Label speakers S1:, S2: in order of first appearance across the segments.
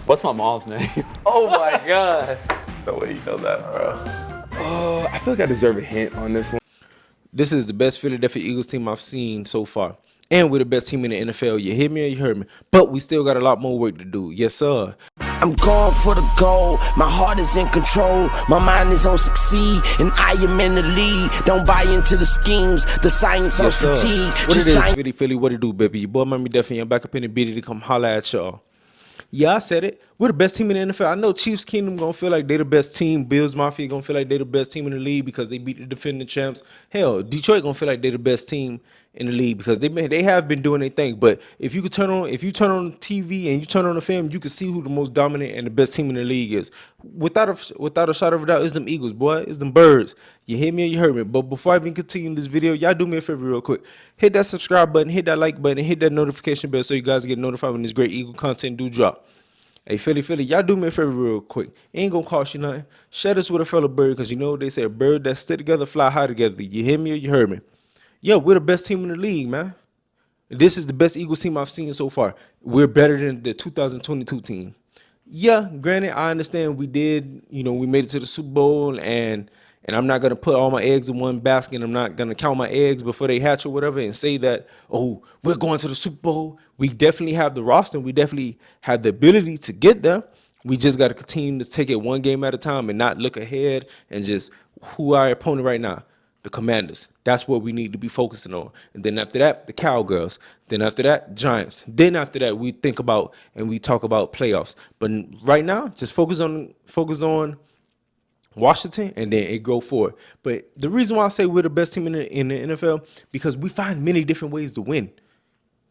S1: What's my mom's name?
S2: Oh my God.
S1: No way you know that, bro.
S3: I feel like I deserve a hint on this one.
S4: This is the best Philadelphia Eagles team I've seen so far. And we're the best team in the NFL. You hear me or you heard me? But we still got a lot more work to do. Yes, sir.
S5: I'm going for the goal. My heart is in control. My mind is on succeed, and I am in the lead. Don't buy into the schemes, the science
S4: Yes,
S5: of
S4: sir.
S5: fatigue.
S4: What
S5: Just
S4: it is,
S5: trying.
S4: Philly, what it do, baby? Your boy, Mommy Duffy, I'm back up in the bitty to come holler at y'all. Yeah, I said it. We're the best team in the NFL. I know Chiefs Kingdom gonna feel like they the best team. Bills Mafia gonna feel like they the best team in the league because they beat the defending champs. Hell, Detroit gonna feel like they the best team in the league because they have been doing their thing. But if you turn on TV and you turn on the film, you can see who the most dominant and the best team in the league is. Without a shot of a doubt, it's them Eagles, boy. It's them birds. You hear me or you heard me? But before I even continue this video, y'all do me a favor real quick. Hit that subscribe button, hit that like button, and hit that notification bell so you guys get notified when this great Eagle content do drop. Hey, Philly, y'all do me a favor real quick. It ain't gonna cost you nothing. Share this with a fellow bird because you know what they say, a bird that stick together, fly high together. You hear me or you heard me? Yeah, we're the best team in the league, man. This is the best Eagles team I've seen so far. We're better than the 2022 team. Yeah, granted, I understand we made it to the Super Bowl, and I'm not gonna put all my eggs in one basket. I'm not gonna count my eggs before they hatch or whatever and say that, oh, we're going to the Super Bowl. We definitely have the roster. We definitely have the ability to get there. We just got to continue to take it one game at a time and not look ahead and just who our opponent right now, the Commanders. That's what we need to be focusing on. And then after that, the Cowgirls. Then after that, Giants. Then after that, we think about and we talk about playoffs. But right now, just focus on Washington, and then it go forward. But the reason why I say we're the best team in the NFL because we find many different ways to win.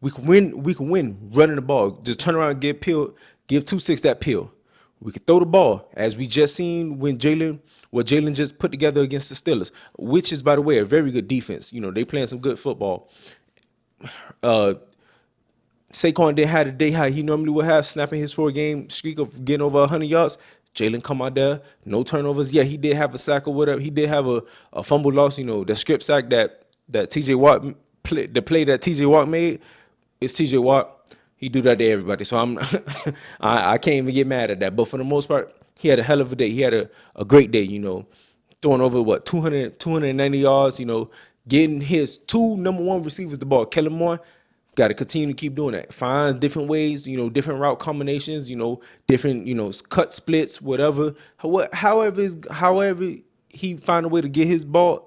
S4: We can win running the ball. Just turn around and give 2-6 that pill. We can throw the ball, as we just seen when what Jalen just put together against the Steelers, which is, by the way, a very good defense. You know, they playing some good football. Saquon didn't have the day how he normally would have, snapping his 4-game streak of getting over 100 yards. Jalen come out there, no turnovers. Yeah, he did have a sack or whatever. He did have a fumble loss, the script sack that TJ Watt the play that TJ Watt made. It's TJ Watt. He do that to everybody. So I can't even get mad at that. But for the most part, he had a hell of a day. He had a great day, throwing over 290 yards, getting his 2 number 1 receivers the ball. Kellen Moore, got to continue to keep doing that. Find different ways, different route combinations, different, cut splits, whatever. However he find a way to get his ball,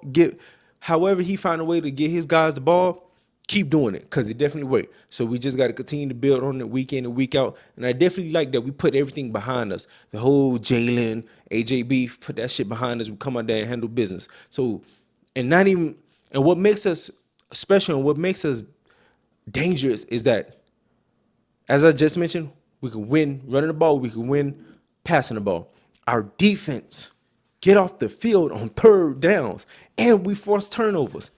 S4: however he find a way to get his guys the ball, keep doing it because it definitely worked. So we just got to continue to build on it week in and week out. And I definitely like that we put everything behind us. The whole Jalen, AJ beef, put that shit behind us. We come out there and handle business. So, and what makes us special and what makes us dangerous is that, as I just mentioned, we can win running the ball, we can win passing the ball. Our defense get off the field on 3rd downs, and we force turnovers,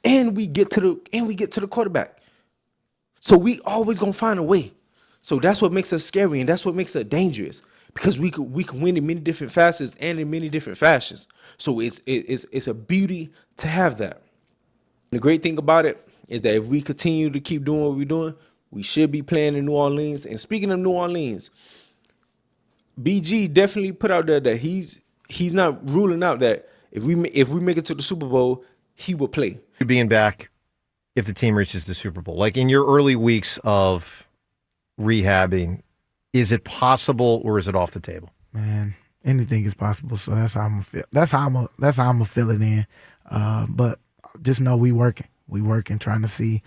S4: and we get to the quarterback. So we always gonna find a way. So that's what makes us scary, and that's what makes us dangerous because we can win in many different facets and in many different fashions. So it's a beauty to have that. The great thing about it is that if we continue to keep doing what we're doing, we should be playing in New Orleans. And speaking of New Orleans, BG definitely put out there that he's not ruling out that if we make it to the Super Bowl, he will play.
S6: Being back if the team reaches the Super Bowl, like in your early weeks of rehabbing, is it possible or is it off the table?
S7: Man, anything is possible. So that's how I'm gonna feel. That's how I'm gonna feel it in. But just know we working, trying to see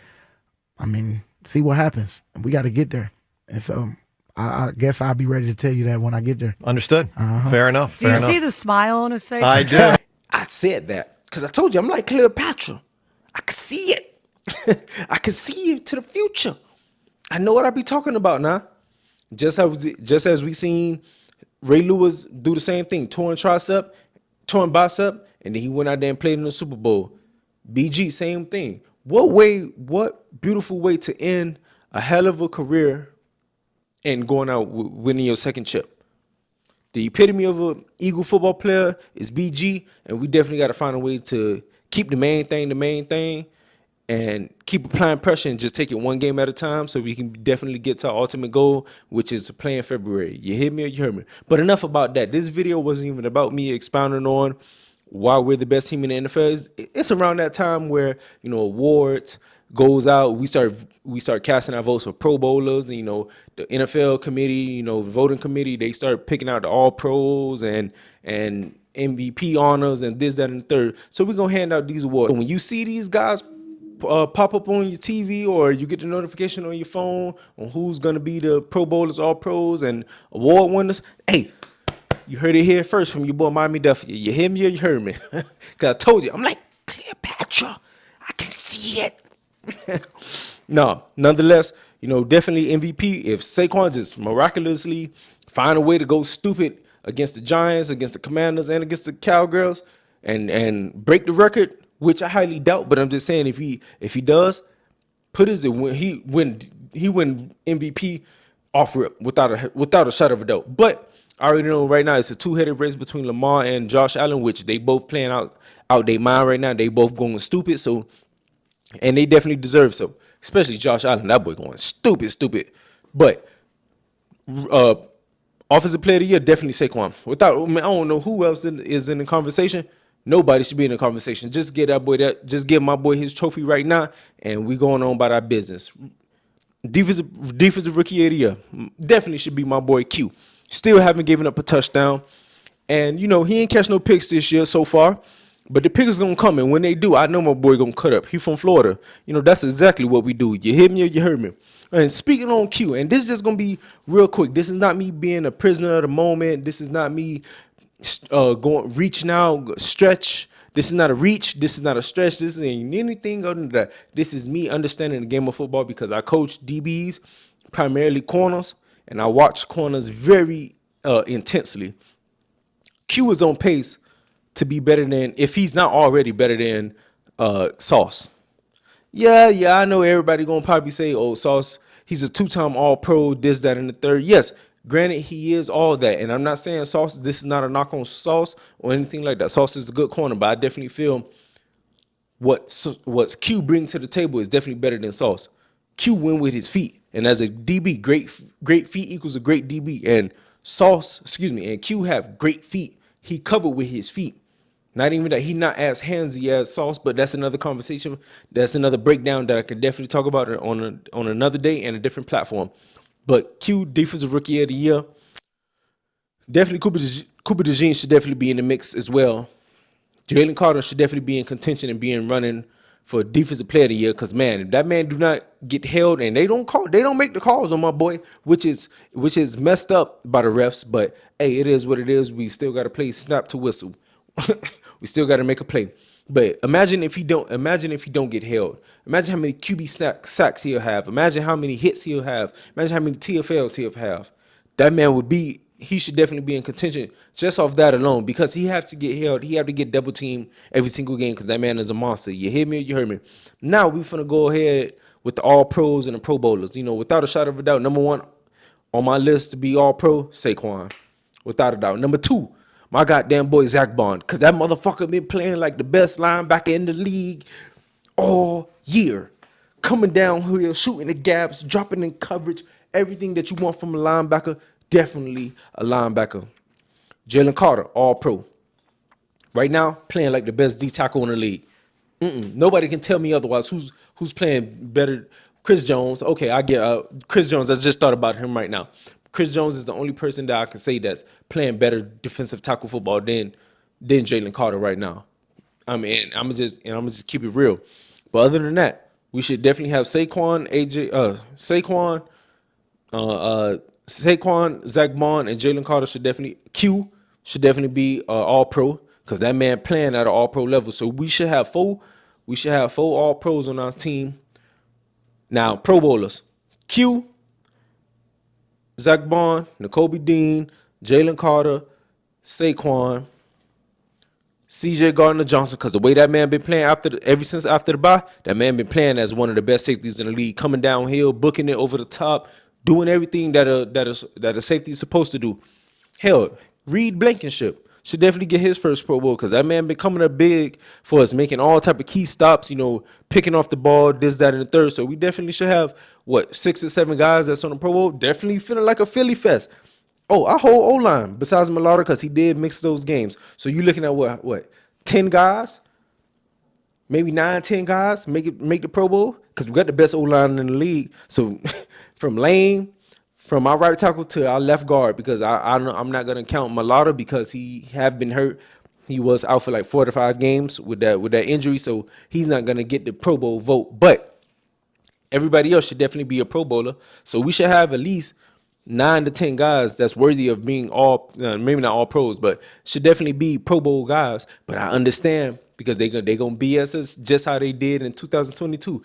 S7: what happens. And we got to get there. And so I guess I'll be ready to tell you that when I get there.
S6: Understood. Fair enough.
S8: Do you see the smile on his face?
S6: I do.
S4: I said that because I told you I'm like Cleopatra. I can see it. I can see it to the future. I know what I be talking about now. Just as we seen Ray Lewis do the same thing, torn bicep, and then he went out there and played in the Super Bowl. BG, same thing. What beautiful way to end a hell of a career and going out winning your 2nd chip. The epitome of an Eagle football player is BG, and we definitely got to find a way to keep the main thing, and keep applying pressure and just take it one game at a time so we can definitely get to our ultimate goal, which is to play in February. You hear me or you heard me? But enough about that. This video wasn't even about me expounding on why we're the best team in the NFL. It's around that time where, you know, awards goes out. We start casting our votes for Pro Bowlers. And, you know, the NFL committee, you know, the voting committee, they start picking out the All Pros and MVP honors and this, that, and the third. So we're going to hand out these awards. And when you see these guys pop up on your TV, or you get the notification on your phone on who's going to be the Pro Bowlers, All Pros, and award winners, hey, you heard it here first from your boy Miami Duffy. You hear me or you heard me? Because I told you, I'm like, Cleopatra, I can see it. No, nonetheless, you know, definitely MVP. If Saquon just miraculously find a way to go stupid against the Giants, against the Commanders, and against the Cowgirls, and break the record, which I highly doubt, but I'm just saying if he does, put his he win MVP off rip without a shot of a doubt. But I already know right now it's a two-headed race between Lamar and Josh Allen, which they both playing out their mind right now. They both going stupid, so, and they definitely deserve so. Especially Josh Allen, that boy going stupid. But offensive player of the year, definitely Saquon. Without, I mean, I don't know who else is in the conversation. Nobody should be in the conversation. Just get that boy just give my boy his trophy right now, and we going on about our business. Defensive rookie of the year definitely should be my boy Q. Still haven't given up a touchdown, and you know he ain't catch no picks this year so far. But the picks gonna come, and when they do, I know my boy gonna cut up. He from Florida. You know that's exactly what we do. You hear me or you heard me? And speaking on Q, and this is just gonna be real quick. This is not me being a prisoner of the moment. This is not me reaching out, stretch. This is not a reach. This is not a stretch. This ain't anything other than that. This is me understanding the game of football because I coach DBs, primarily corners, and I watch corners very intensely. Q is on pace to be better than, if he's not already better than Sauce. Yeah, I know everybody gonna probably say, oh, Sauce, he's a two-time All-Pro, this, that, and the third. Yes, granted, he is all that, and I'm not saying Sauce, this is not a knock on Sauce or anything like that. Sauce is a good corner, but I definitely feel what Q brings to the table is definitely better than Sauce. Q win with his feet, and as a DB, great feet equals a great DB, and and Q have great feet. He covered with his feet. Not even that he not as handsy as Sauce, but that's another conversation. That's another breakdown that I could definitely talk about on another day and a different platform. But Q, defensive rookie of the year, definitely Cooper DeJean should definitely be in the mix as well. Jalen Carter should definitely be in contention and being running for defensive player of the year. Because man, if that man do not get held and they don't make the calls on my boy, which is messed up by the refs. But hey, it is what it is. We still got to play snap to whistle. We still got to make a play. But imagine if he don't get held. Imagine how many QB sacks he'll have. Imagine how many hits he'll have. Imagine how many TFLs he'll have. That man he should definitely be in contention just off that alone because he have to get held. He have to get double teamed every single game because that man is a monster. You hear me or you heard me? Now we finna go ahead with the All Pros and the Pro Bowlers. You know, without a shot of a doubt, number one on my list to be All Pro, Saquon. Without a doubt. Number two, my goddamn boy Zach Bond, because that motherfucker been playing like the best linebacker in the league all year. Coming down here, shooting the gaps, dropping in coverage, everything that you want from a linebacker, definitely a linebacker. Jalen Carter, all pro. Right now, playing like the best D tackle in the league. Nobody can tell me otherwise. Who's playing better? Chris Jones. Okay, I get Chris Jones. I just thought about him right now. Chris Jones is the only person that I can say that's playing better defensive tackle football than Jalen Carter right now. I mean, I'm gonna just keep it real. But other than that, we should definitely have Saquon, Zach Bond, and Jalen Carter should definitely be all pro because that man playing at an all pro level. So we should have four all pros on our team. Now, Pro Bowlers. Q, Zach Bond, Nakobe Dean, Jalen Carter, Saquon, CJ Gardner-Johnson, because the way that man been playing ever since after the bye, that man been playing as one of the best safeties in the league, coming downhill, booking it over the top, doing everything that a safety is supposed to do. Hell, Reed Blankenship should definitely get his first Pro Bowl because that man been coming up big for us, making all type of key stops, you know, picking off the ball, this, that, and the third. So we definitely should have, 6 or 7 guys that's on the Pro Bowl. Definitely feeling like a Philly fest. Oh, our whole O-line, besides Malata, because he did mix those games. So you looking at what, 10 guys? Maybe 9, 10 guys make the Pro Bowl? Because we got the best O-line in the league. So from Lane, from our right tackle to our left guard, because I'm not gonna count Malata because he have been hurt. He was out for like 4 to 5 games with that injury, so he's not gonna get the Pro Bowl vote. But everybody else should definitely be a Pro Bowler. So we should have at least 9 to 10 guys that's worthy of being all, maybe not all pros, but should definitely be Pro Bowl guys. But I understand because they gonna BS us just how they did in 2022.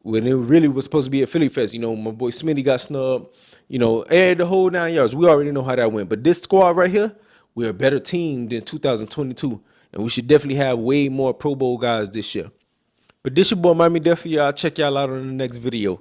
S4: When it really was supposed to be a Philly fest. You know, my boy Smitty got snubbed, you know, the whole 9 yards. We already know how that went. But this squad right here, we're a better team than 2022. And we should definitely have way more Pro Bowl guys this year. But this your boy Miami Duffy. I'll check y'all out on the next video.